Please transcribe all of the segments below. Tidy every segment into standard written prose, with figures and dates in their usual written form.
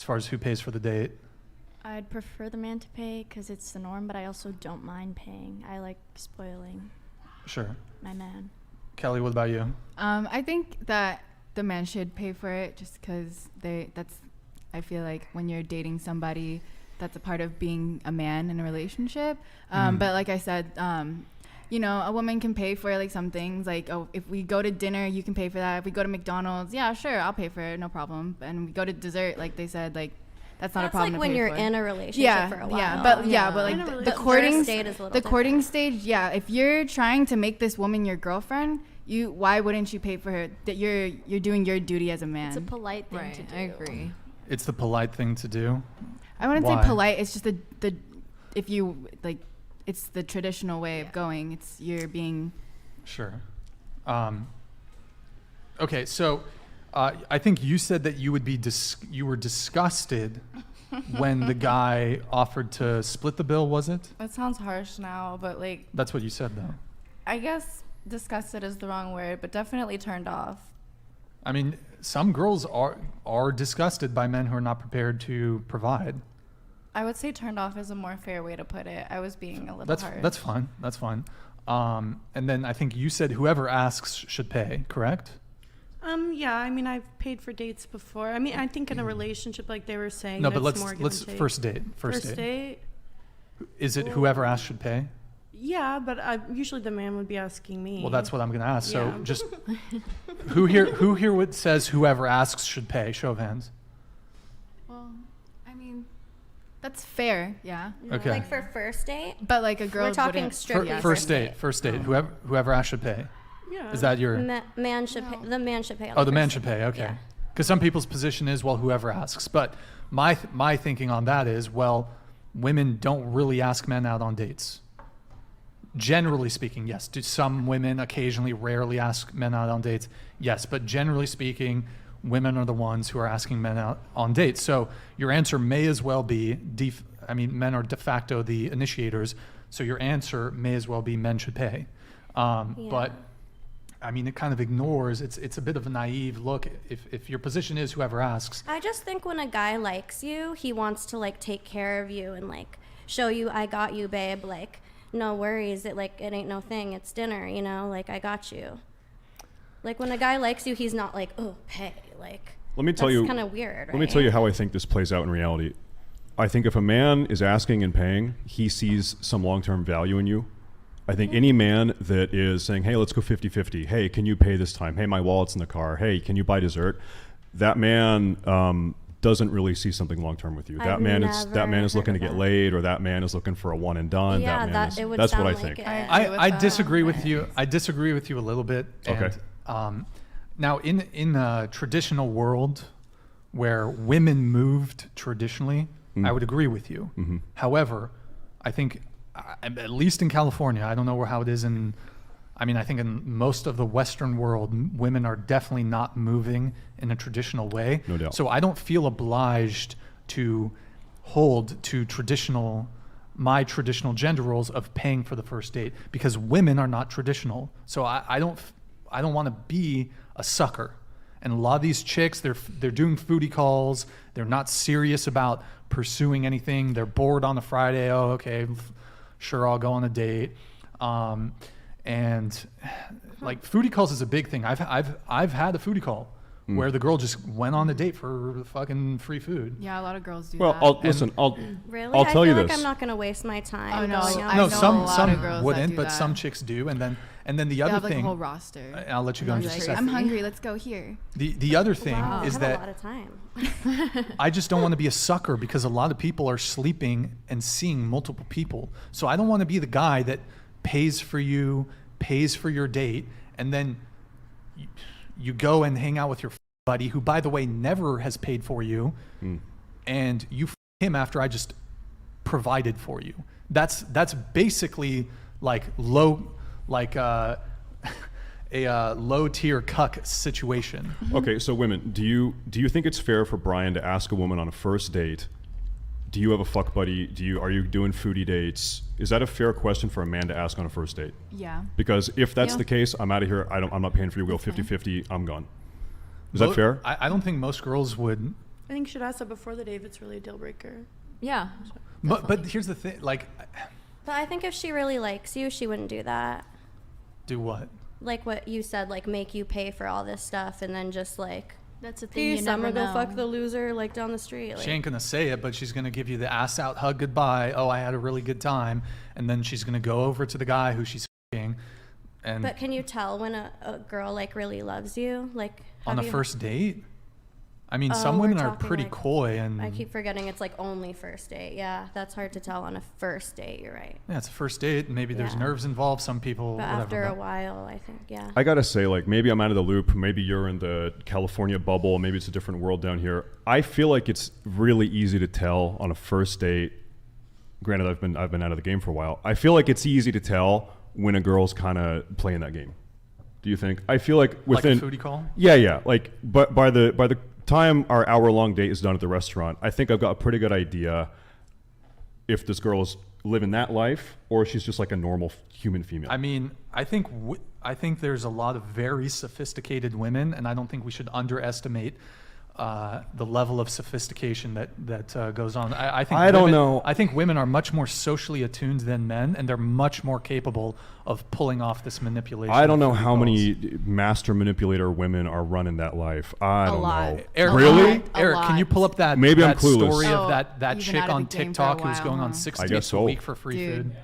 far as who pays for the date? I'd prefer the man to pay because it's the norm, but I also don't mind paying. I like spoiling Sure. my man. Kelly, what about you? I think that the man should pay for it just because I feel like when you're dating somebody, that's a part of being a man in a relationship. But like I said, a woman can pay for like some things. Like, oh, if we go to dinner, you can pay for that. If we go to McDonald's, yeah, sure, I'll pay for it, no problem. And we go to dessert, like they said, like that's not a problem. That's like when you're in a relationship for a while. But like the courting stage is a little the courting stage, yeah. If you're trying to make this woman your girlfriend, why wouldn't you pay for her? That you're doing your duty as a man. It's a polite thing to do. I agree. It's the polite thing to do. I wouldn't Why? say polite. It's just the if you like, it's the traditional way of going. It's you're being. Sure. Okay, so I think you said that you would be you were disgusted when the guy offered to split the bill. Was it? It sounds harsh now, but like That's what you said, though. I guess disgusted is the wrong word, but definitely turned off. I mean, some girls are disgusted by men who are not prepared to provide. I would say turned off is a more fair way to put it. I was being a little harsh. That's fine. That's fine. And then I think you said whoever asks should pay, correct? Yeah, I mean, I've paid for dates before. I mean, I think in a relationship, like they were saying, No, that but it's more give let's and take. first date. First date? Is it whoever asks should pay? Yeah, but usually the man would be asking me. Well, that's what I'm going to ask. Yeah. So just who here says whoever asks should pay? Show of hands. Well, I mean, that's fair, yeah. Okay. Like for first date? But like a girl, We're talking wouldn't- strictly First date. First date. Whoever asks should pay. Yeah. Is that your? Man should pay. The man should pay. On Oh, the man first should date. pay. Okay. Yeah. Because some people's position is, well, whoever asks. But my thinking on that is, well, women don't really ask men out on dates. Generally speaking, yes. Do some women occasionally, rarely ask men out on dates? Yes. But generally speaking, women are the ones who are asking men out on dates. So your answer may as well be, men are de facto the initiators. So your answer may as well be men should pay. But I mean, it kind of ignores, it's a bit of a naive look. If your position is whoever asks. I just think when a guy likes you, he wants to like take care of you and like show you, I got you, babe. Like, no worries. It ain't no thing. It's dinner, like I got you. Like when a guy likes you, he's not like, oh, pay. Like, Let me tell you. that's kind of weird, right? Let me tell you how I think this plays out in reality. I think if a man is asking and paying, he sees some long-term value in you. I think any man that is saying, hey, let's go 50-50. Hey, can you pay this time? Hey, my wallet's in the car. Hey, can you buy dessert? That man doesn't really see something long-term with you. That man is looking to get laid, or that man is looking for a one and done. Yeah, that's it would what sound I like think. it. I disagree with you. I disagree with you a little bit. Okay. And, now, in a traditional world where women moved traditionally, I would agree with you. Mm-hmm. However, I think, at least in California, I don't know how it is I think in most of the Western world, women are definitely not moving in a traditional way. No doubt. So I don't feel obliged to hold to my traditional gender roles of paying for the first date, because women are not traditional. So I don't want to be a sucker. And a lot of these chicks, they're doing foodie calls. They're not serious about pursuing anything. They're bored on a Friday. Oh, okay, sure, I'll go on a date. And like foodie calls is a big thing. I've had a foodie call where the girl just went on a date for fucking free food. Yeah, a lot of girls do Well, that. Really? I'll tell you I feel this. like I'm not going to waste my time Oh, no. going out. I No, know a lot of some girls that wouldn't, do but that. some chicks do. And then the They other have like a thing, whole roster. and I'll let you go in They're just a like, second. I'm hungry. Let's go here. The other thing Wow, is I have that a lot of time. I just don't want to be a sucker, because a lot of people are sleeping and seeing multiple people. So I don't want to be the guy that pays for you, pays for your date, and then you go and hang out with your buddy who, by the way, never has paid for you, and you him after I just provided for you. That's basically like a low tier cuck situation. Okay, so women, do you think it's fair for Brian to ask a woman on a first date, do you have a fuck buddy? Are you doing foodie dates? Is that a fair question for a man to ask on a first date? Yeah. Because if that's Yeah. the case, I'm out of here. I'm not paying for you. We'll go 50-50. I'm gone. Is that fair? I don't think most girls would I think you should ask that before the date if it's really a deal breaker. Yeah. But here's the thing, like, But I think if she really likes you, she wouldn't do that. do what? Like what you said, like make you pay for all this stuff and then just like, That's the thing. peace, You I'm never gonna know. go fuck the loser like down the street. Like, She ain't gonna say it, but she's gonna give you the ass out hug goodbye. Oh, I had a really good time, and then she's gonna go over to the guy who she's f***ing, and but can you tell when a girl like really loves you? Like on have a you- first date. I mean, Oh, some we're women are talking, pretty like- coy, and I keep forgetting it's like only first date. Yeah, that's hard to tell on a first date. You're right. yeah, it's a first date. And maybe there's Yeah. nerves involved. Some people, But whatever. after a but- while, I think, yeah. I gotta say, like, maybe I'm out of the loop. Maybe you're in the California bubble. Maybe it's a different world down here. I feel like it's really easy to tell on a first date. Granted, I've been out of the game for a while. I feel like it's easy to tell when a girl's kind of playing that game. Do you think? I feel like within like a foodie call. Yeah. Like, but by the time our hour-long date is done at the restaurant, I think I've got a pretty good idea if this girl is living that life or she's just like a normal human female. I mean, I think there's a lot of very sophisticated women, and I don't think we should underestimate the level of sophistication that goes on. I think I don't women- know. I think women are much more socially attuned than men, and they're much more capable of pulling off this manipulation. I don't know of how calls. many master manipulator women are running that life. I don't lot. know. Eric, Really? A Eric, can you lot. pull up that Maybe I'm that clueless. story Oh, of that you've chick been out of on the game for a TikTok who's going while, on huh? 6 I dates guess a so. week for free Dude. food?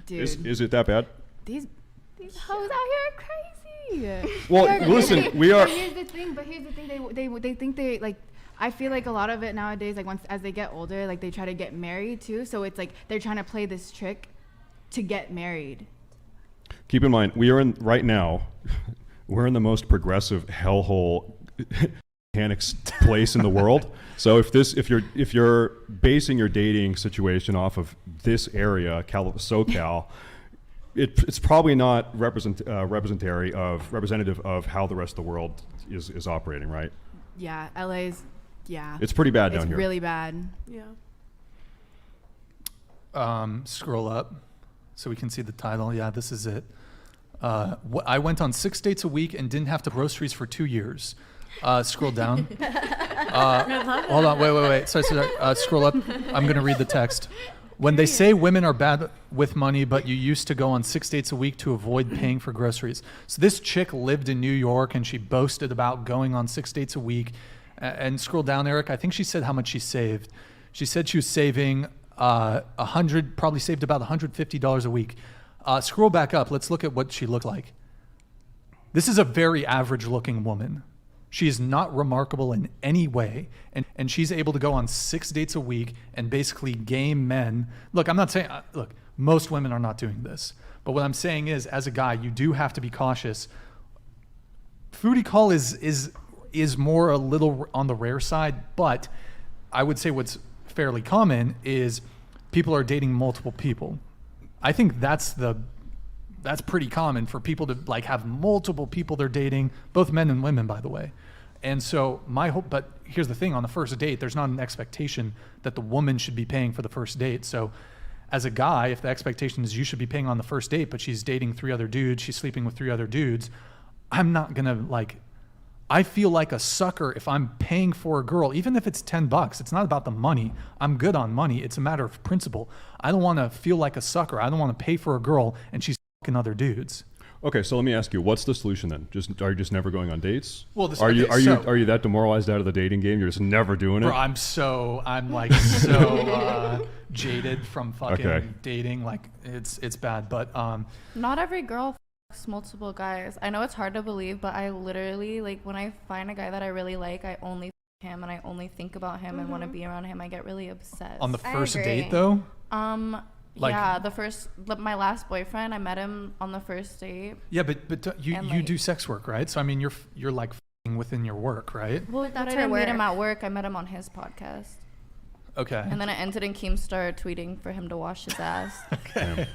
Dude, Is it that bad? these hoes out here are crazy. Well, They're listen, crazy. we are. But here's the thing. They think they like. I feel like a lot of it nowadays, like once as they get older, like they try to get married too. So it's like they're trying to play this trick to get married. Keep in mind, we are in right now. We're in the most progressive hellhole mechanics place in the world. So if you're basing your dating situation off of this area, SoCal, it's probably not representative of how the rest of the world is operating, right? Yeah, LA's. Yeah, It's pretty bad down it's here. really bad. Yeah. Scroll up so we can see the title. Yeah, this is it. I went on 6 dates a week and didn't have to groceries for 2 years. Scroll down. Hold on, wait. Sorry. Scroll up. I'm going to read the text. When they say women are bad with money, but you used to go on 6 dates a week to avoid paying for groceries. So this chick lived in New York and she boasted about going on 6 dates a week. And scroll down, Eric. I think she said how much she saved. She said she was saving probably saved about $150 a week. Scroll back up. Let's look at what she looked like. This is a very average looking woman. She is not remarkable in any way. And she's able to go on 6 dates a week and basically game men. Look, I'm not saying, look, most women are not doing this. But what I'm saying is, as a guy, you do have to be cautious. Foodie call is more a little on the rare side, but I would say what's fairly common is people are dating multiple people. I think that's pretty common for people to like have multiple people they're dating, both men and women, by the way. And so my hope, but here's the thing, on the first date, there's not an expectation that the woman should be paying for the first date. So as a guy, if the expectation is you should be paying on the first date, but she's dating 3 other dudes, she's sleeping with 3 other dudes, I'm not gonna I feel like a sucker if I'm paying for a girl, even if it's $10. It's not about the money. I'm good on money. It's a matter of principle. I don't want to feel like a sucker. I don't want to pay for a girl and she's fucking other dudes. Okay, so let me ask you, what's the solution then? Are you just never going on dates? Well, are you that demoralized out of the dating game? You're just never doing it. Bro, I'm so jaded from fucking Okay. dating. Like it's bad, but Not every girl fucks multiple guys. I know it's hard to believe, but I literally, like, when I find a guy that I really like, I only f him and I only think about him and want to be around him. I get really obsessed. on the I first agree. date though, like- yeah, my last boyfriend, I met him on the first date. yeah, but you And, you like- do sex work, right? So I mean, you're like f***ing within your work, right? Well, that I That's her didn't meet him work. at work. I met him on his podcast. Okay. And then it ended in Keemstar tweeting for him to wash his ass. Damn.